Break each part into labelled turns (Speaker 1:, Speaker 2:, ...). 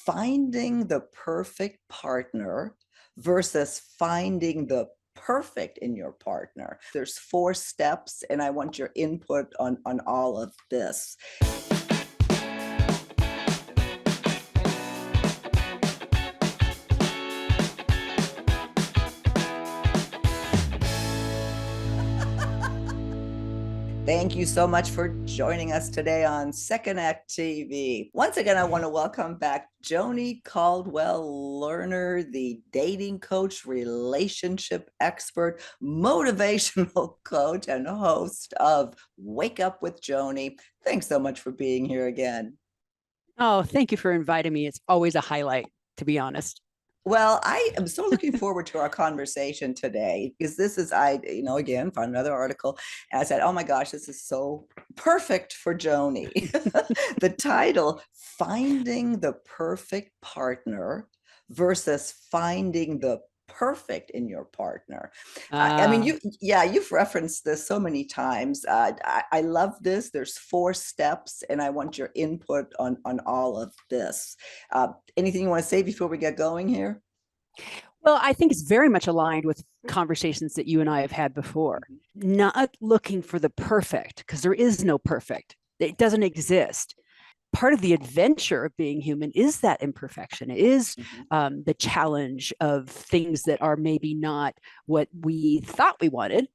Speaker 1: finding the perfect partner versus finding the perfect in your partner. There's 4 steps, and I want your input on all of this. Thank you so much for joining us today on Second Act TV. Once again, I want to welcome back Joni Caldwell Lerner, the dating coach, relationship expert, motivational coach, and host of Wake Up with Joni. Thanks so much for being here again.
Speaker 2: Oh, thank you for inviting me. It's always a highlight, to be honest.
Speaker 1: Well, I am so looking forward to our conversation today because this is, again, found another article and I said, oh my gosh, this is so perfect for Joni. The title, Finding the Perfect Partner versus Finding the Perfect in Your Partner. I mean, you've referenced this so many times. I love this. There's 4 steps, and I want your input on all of this. Anything you want to say before we get going here?
Speaker 2: Well, I think it's very much aligned with conversations that you and I have had before. Not looking for the perfect, because there is no perfect. It doesn't exist. Part of the adventure of being human is that imperfection. It is the challenge of things that are maybe not what we thought we wanted,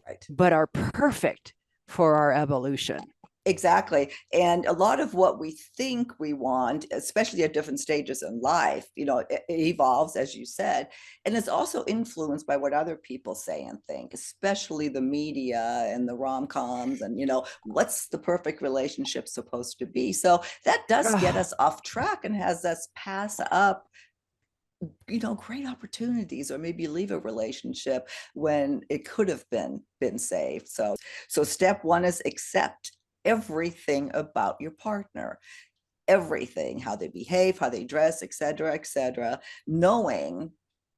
Speaker 1: right,
Speaker 2: but are perfect for our evolution.
Speaker 1: Exactly. And a lot of what we think we want, especially at different stages in life, it evolves, as you said, and it's also influenced by what other people say and think, especially the media and the rom-coms and, what's the perfect relationship supposed to be? So that does get us off track and has us pass up great opportunities, or maybe leave a relationship when it could have been saved. So step 1 is accept everything about your partner, everything, how they behave, how they dress, etc., knowing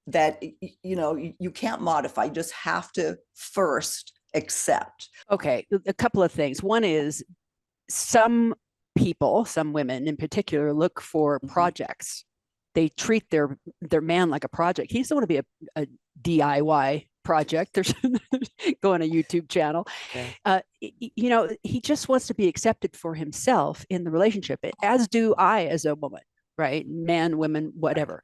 Speaker 1: that you can't modify, you just have to first accept.
Speaker 2: Okay, a couple of things. One is some people, some women in particular, look for projects. They treat their man like a project. He doesn't want to be a DIY project. There's go on a YouTube channel. Yeah. He just wants to be accepted for himself in the relationship, as do I as a woman, right? Man, women, whatever.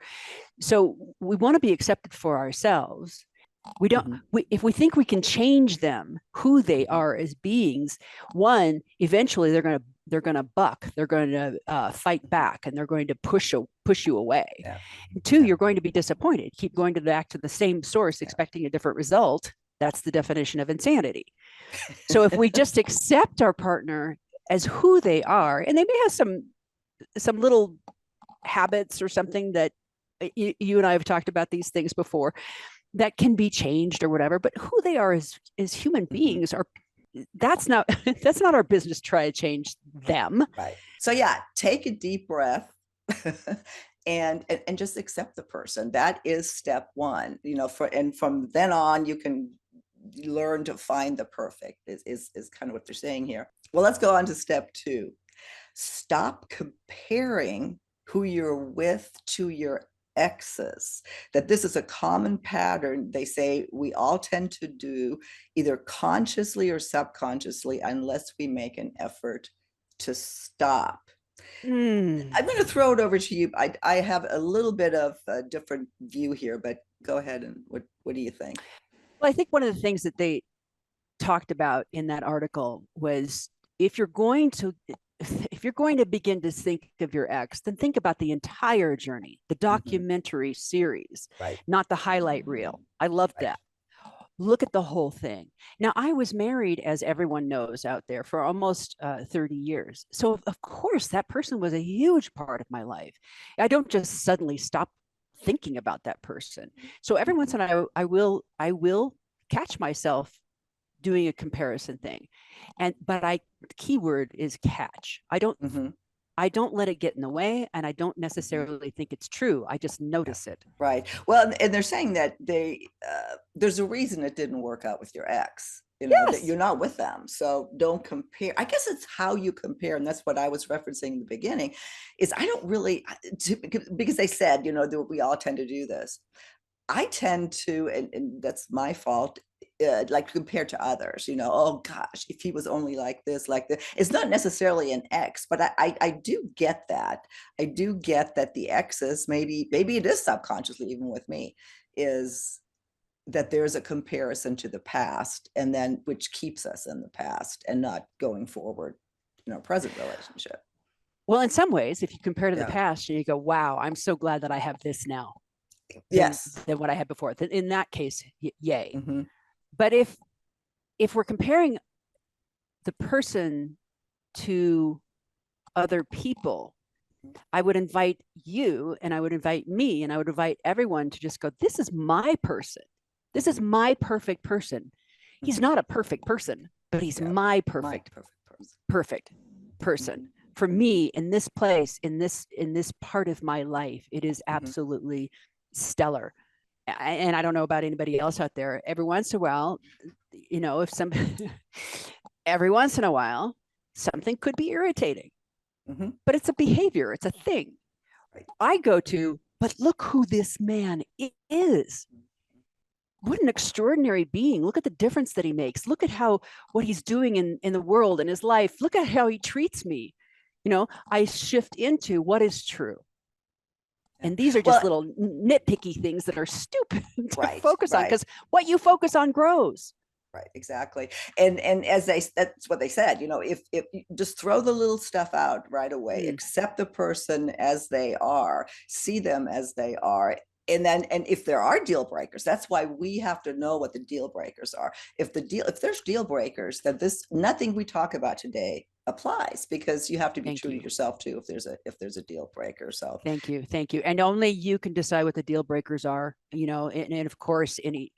Speaker 2: So we want to be accepted for ourselves. We don't, if we think we can change them, who they are as beings, one, eventually they're going to buck, they're going to fight back, and they're going to push you away. Yeah. 2, you're going to be disappointed. Keep going back to the same source, expecting a different result. That's the definition of insanity. So if we just accept our partner as who they are, and they may have some little habits or something that you and I have talked about these things before, that can be changed or whatever, but who they are as human beings are, that's not our business to try to change them.
Speaker 1: Right. So yeah, take a deep breath and just accept the person. That is step 1, and from then on you can learn to find the perfect is kind of what they're saying here. Well, let's go on to step 2. Stop comparing who you're with to your exes. That this is a common pattern, they say, we all tend to do, either consciously or subconsciously, unless we make an effort to stop. I'm going to throw it over to you. I have a little bit of a different view here, but go ahead, and what do you think?
Speaker 2: Well, I think one of the things that they talked about in that article was, if you're going to begin to think of your ex, then think about the entire journey, the documentary series, right, not the highlight reel. I love that. Look at the whole thing. Now, I was married, as everyone knows out there, for almost 30 years. So of course, that person was a huge part of my life. I don't just suddenly stop thinking about that person. So every once in a while, I will catch myself doing a comparison thing. But the key word is catch. I don't let it get in the way, and I don't necessarily think it's true. I just notice it.
Speaker 1: Right. Well, and they're saying that there's a reason it didn't work out with your ex. that
Speaker 2: Yes.
Speaker 1: you're not with them. So don't compare. I guess it's how you compare. And that's what I was referencing in the beginning is I don't really, because they said, that we all tend to do this. I tend to, and that's my fault, like compared to others, oh gosh, if he was only like this, like that. It's not necessarily an ex, but I do get that. I do get that the exes, maybe it is subconsciously, even with me, is that there's a comparison to the past, and then which keeps us in the past and not going forward, present relationship.
Speaker 2: Well, in some ways, if you compare to the
Speaker 1: Yeah.
Speaker 2: past and you go, wow, I'm so glad that I have this now than
Speaker 1: Yes.
Speaker 2: what I had before. In that case, yay.
Speaker 1: Mm-hmm.
Speaker 2: But if we're comparing the person to other people, I would invite you and I would invite me and I would invite everyone to just go, this is my person. This is my perfect person. He's not a perfect person, but he's my perfect person. For me, in this place, in this part of my life, it is absolutely stellar. And I don't know about anybody else out there. Every once in a while, if somebody every once in a while, something could be irritating. But it's a behavior, it's a thing. I go to, but look who this man is. What an extraordinary being. Look at the difference that he makes. Look at what he's doing in the world, in his life. Look at how he treats me. I shift into what is true. And these are just little nitpicky things that are stupid to focus on, because what you focus on grows.
Speaker 1: Right, exactly. And that's what they said, if you just throw the little stuff out right away, accept the person as they are, see them as they are. And if there are deal breakers, that's why we have to know what the deal breakers are. If there's deal breakers, then nothing we talk about today applies, because you have to be true to yourself too if there's a deal breaker. So
Speaker 2: thank you and only you can decide what the deal breakers are, and of course any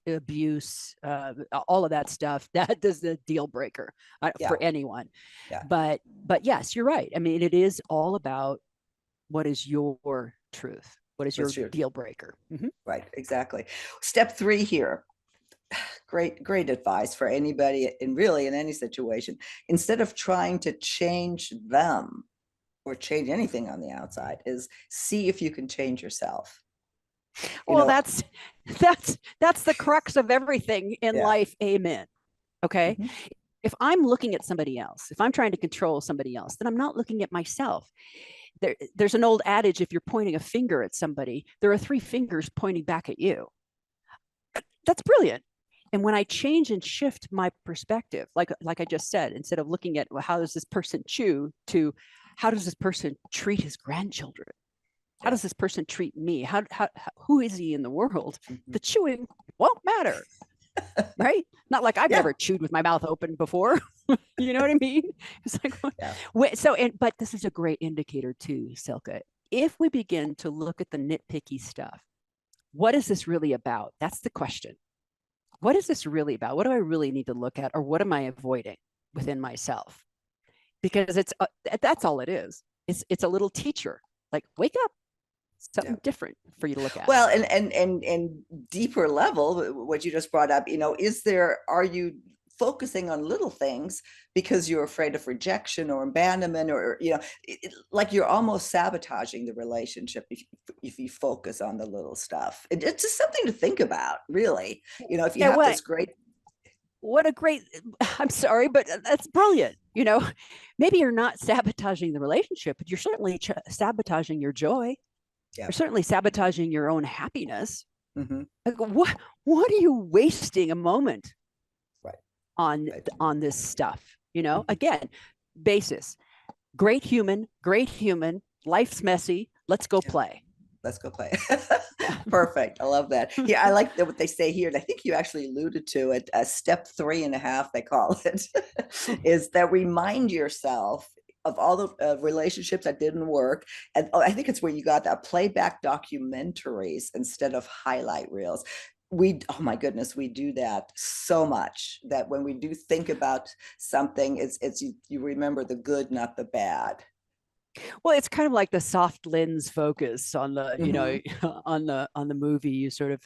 Speaker 2: abuse, all of that stuff, that is the deal breaker for anyone. But yes, you're right. I mean, it is all about what is your truth, what is your deal breaker.
Speaker 1: Right, exactly. Step 3 here. Great advice for anybody, and really in any situation. Instead of trying to change them or change anything on the outside, is see if you can change yourself.
Speaker 2: Well, that's the crux of everything in life. Amen. Okay. If I'm looking at somebody else, if I'm trying to control somebody else, then I'm not looking at myself. There's an old adage, if you're pointing a finger at somebody, there are 3 fingers pointing back at you. That's brilliant. And when I change and shift my perspective, like I just said, instead of looking at, well, how does this person chew, to how does this person treat his grandchildren? How does this person treat me? Who is he in the world? The chewing won't matter, right? Not like I've never chewed with my mouth open before. You know what I mean? It's like, but this is a great indicator too, Silke. If we begin to look at the nitpicky stuff, what is this really about? That's the question. What is this really about? What do I really need to look at, or what am I avoiding within myself? Because that's all it is. It's a little teacher, like, wake up, something different for you to look at.
Speaker 1: Well, and deeper level, what you just brought up, are you focusing on little things because you're afraid of rejection or abandonment, or like you're almost sabotaging the relationship if you focus on the little stuff. It's just something to think about, really. If you have this great,
Speaker 2: what a great, I'm sorry, but that's brilliant. Maybe you're not sabotaging the relationship, but you're certainly sabotaging your joy. You're certainly sabotaging your own happiness. Like, what are you wasting a moment on this stuff? Again, basis, great human, life's messy, let's go play.
Speaker 1: Perfect. I love that. Yeah, I like what they say here, and I think you actually alluded to it. Step 3.5, they call it, is that remind yourself of all the relationships that didn't work. And I think it's where you got that, playback documentaries instead of highlight reels. Oh my goodness, we do that so much, that when we do think about something, it's you remember the good, not the bad.
Speaker 2: Well, it's kind of like the soft lens focus on the, on the movie. You sort of,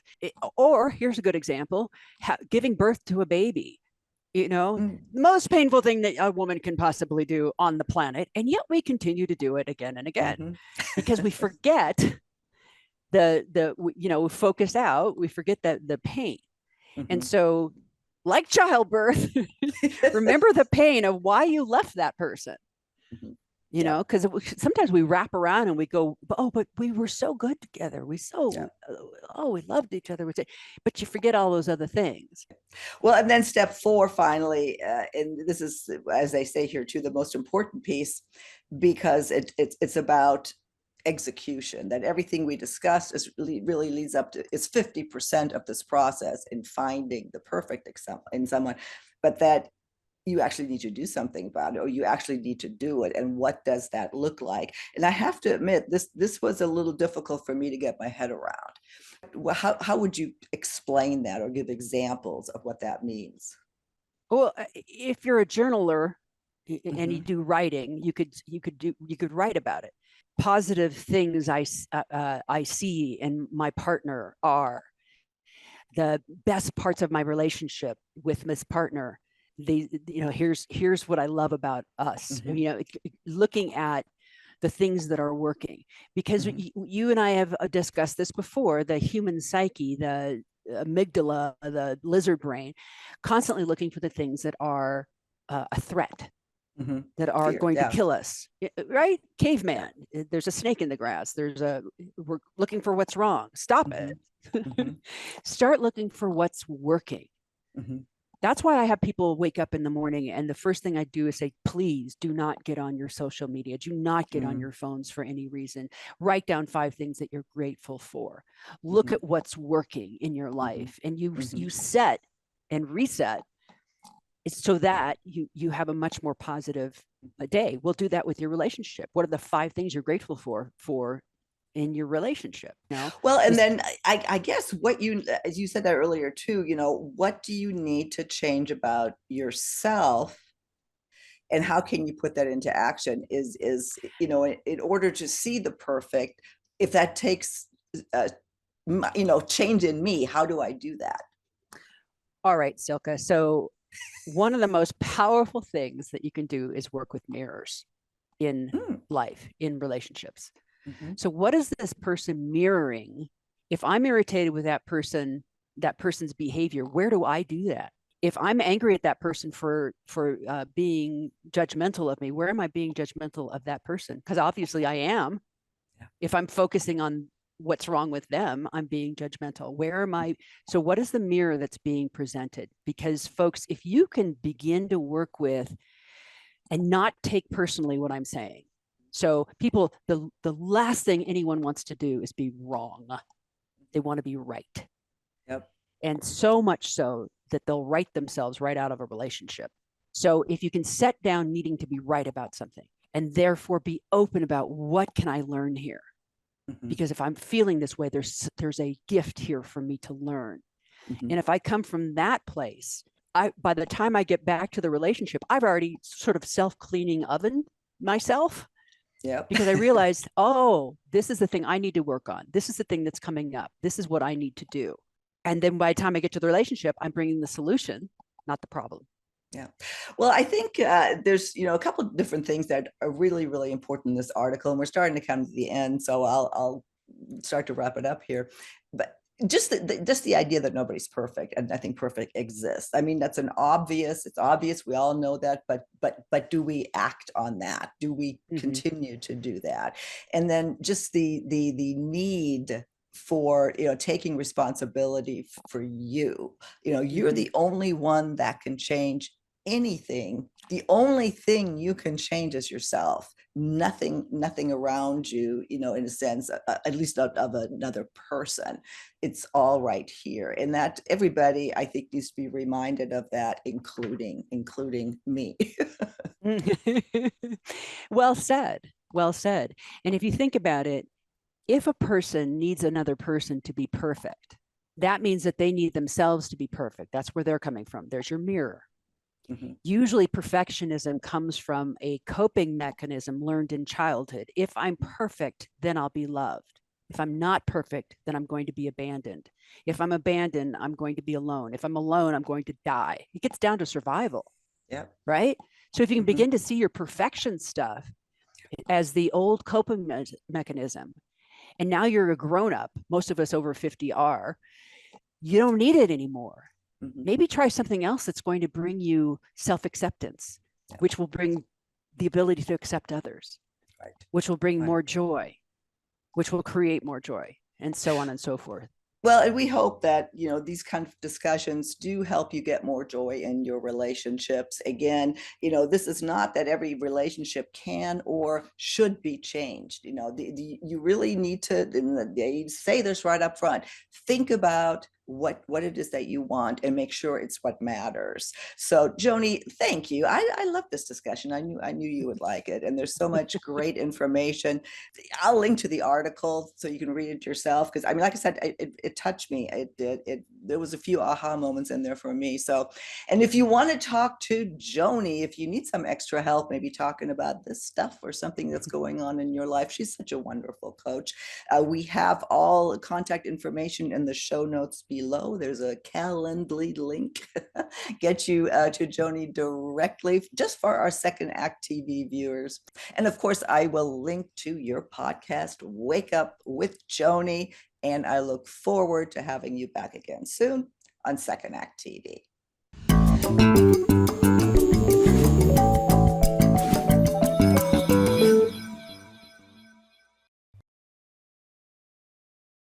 Speaker 2: or here's a good example: giving birth to a baby. you know,
Speaker 1: Mm.
Speaker 2: the most painful thing that a woman can possibly do on the planet. And yet we continue to do it again and again
Speaker 1: Mhm.
Speaker 2: because we forget we focus out, we forget that the pain. And
Speaker 1: Mhm.
Speaker 2: so, like childbirth, remember the pain of why you left that person,
Speaker 1: Mhm.
Speaker 2: you
Speaker 1: Yeah,
Speaker 2: know, because sometimes we wrap around and we go, oh, but we were so good together.
Speaker 1: yeah.
Speaker 2: We loved each other. But you forget all those other things.
Speaker 1: Well, and then step four, finally, and this is, as they say here too, the most important piece, because it's about execution. That everything we discussed is really leads up to, is 50% of this process in finding the perfect in someone, but that you actually need to do something about it, or you actually need to do it. And what does that look like? And I have to admit, this was a little difficult for me to get my head around. Well, how would you explain that or give examples of what that means?
Speaker 2: Well, if you're a journaler and you
Speaker 1: Mm-hmm.
Speaker 2: do writing, you could write about it. Positive things I see in my partner are the best parts of my relationship with this partner. Here's what I love about us.
Speaker 1: Mm-hmm.
Speaker 2: Looking at the things that are working, because
Speaker 1: Mm-hmm.
Speaker 2: you and I have discussed this before. The human psyche, the amygdala, the lizard brain, constantly looking for the things that are a threat,
Speaker 1: Mm-hmm.
Speaker 2: that are
Speaker 1: Fear,
Speaker 2: going to
Speaker 1: yeah.
Speaker 2: kill us, right?
Speaker 1: Yeah.
Speaker 2: Caveman, there's a snake in the grass, we're looking for what's wrong, stop
Speaker 1: Mm-hmm.
Speaker 2: it.
Speaker 1: Mm-hmm.
Speaker 2: Start looking for what's working.
Speaker 1: Mm-hmm.
Speaker 2: That's why I have people wake up in the morning and the first thing I do is say, please do not get on your social media. Do not get on
Speaker 1: Mm-hmm.
Speaker 2: your phones for any reason. Write down 5 things that you're grateful for. Look
Speaker 1: Mm-hmm.
Speaker 2: at what's working in your
Speaker 1: Mm-hmm.
Speaker 2: life, and you
Speaker 1: Mm-hmm.
Speaker 2: you set and reset so that you have a much more positive day. We'll do that with your relationship. What are the 5 things you're grateful for in your relationship?
Speaker 1: Well, and
Speaker 2: Just
Speaker 1: then I guess what you, as you said that earlier too, what do you need to change about yourself, and how can you put that into action, in order to see the perfect, if that takes uh, change in me, how do I do that?
Speaker 2: all right, Silka. So one of the most powerful things that you can do is work with mirrors in
Speaker 1: Mm.
Speaker 2: life, in relationships.
Speaker 1: Mm-hmm.
Speaker 2: So what is this person mirroring? If I'm irritated with that person's behavior, where do I do that? If I'm angry at that person for being judgmental of me, where am I being judgmental of that person? Because obviously I am.
Speaker 1: Yeah.
Speaker 2: If I'm focusing on what's wrong with them, I'm being judgmental. Where am I? So what is the mirror that's being presented? Because folks, if you can begin to work with and not take personally what I'm saying. So people, the last thing anyone wants to do is be wrong. They want to be right.
Speaker 1: Yep.
Speaker 2: And so much so that they'll write themselves right out of a relationship. So if you can set down needing to be right about something and therefore be open about what can I learn here?
Speaker 1: Mm-hmm.
Speaker 2: Because if I'm feeling this way, there's a gift here for me to learn.
Speaker 1: Mm-hmm.
Speaker 2: And if I come from that place, by the time I get back to the relationship, I've already sort of self-cleaning oven myself,
Speaker 1: Yep.
Speaker 2: because I realized, oh, this is the thing I need to work on. This is the thing that's coming up. This is what I need to do. And then by the time I get to the relationship, I'm bringing the solution, not the problem.
Speaker 1: Yeah. Well, I think there's, a couple of different things that are really, really important in this article, and we're starting to come to the end. So I'll start to wrap it up here. But just the idea that nobody's perfect, and I think perfect exists. I mean, that's it's obvious. We all know that, but do we act on that? Do we
Speaker 2: Mm-hmm.
Speaker 1: continue to do that? And then just the need for taking responsibility for you. You're
Speaker 2: Mm-hmm.
Speaker 1: the only one that can change anything. The only thing you can change is yourself. Nothing around you, in a sense, at least of another person. It's all right here, and that everybody, I think, needs to be reminded of that, including me.
Speaker 2: Well said. Well said. And if you think about it, if a person needs another person to be perfect, that means that they need themselves to be perfect. That's where they're coming from. There's your mirror.
Speaker 1: Mhm.
Speaker 2: Usually, perfectionism comes from a coping mechanism learned in childhood. If I'm perfect, then I'll be loved. If I'm not perfect, then I'm going to be abandoned. If I'm abandoned, I'm going to be alone. If I'm alone, I'm going to die. It gets down to survival,
Speaker 1: Yeah.
Speaker 2: right? So if you can
Speaker 1: Mm-hmm.
Speaker 2: begin to see your perfection stuff as the old coping mechanism, and now you're a grown up, most of us over 50 are, you don't need it anymore.
Speaker 1: Mm-hmm.
Speaker 2: Maybe try something else that's going to bring you self acceptance,
Speaker 1: Yeah.
Speaker 2: which will bring the ability to accept others,
Speaker 1: Right.
Speaker 2: which will bring
Speaker 1: Right.
Speaker 2: more joy, which will create more joy, and so on and so forth.
Speaker 1: Well, and we hope that, these kind of discussions do help you get more joy in your relationships. Again, this is not that every relationship can or should be changed. You really need to, and they say this right up front, think about what it is that you want and make sure it's what matters. So Joni, thank you. I love this discussion. I knew you would like it. And there's so much great information. I'll link to the article so you can read it yourself. Because I mean, like I said, it touched me. It did. There was a few aha moments in there for me. So, and if you want to talk to Joni, if you need some extra help, maybe talking about this stuff or something that's going on in your life, she's such a wonderful coach. We have all contact information in the show notes below. There's a Calendly link. Get you to Joni directly, just for our Second Act TV viewers. And of course, I will link to your podcast, Wake Up with Joni. And I look forward to having you back again soon on Second Act TV.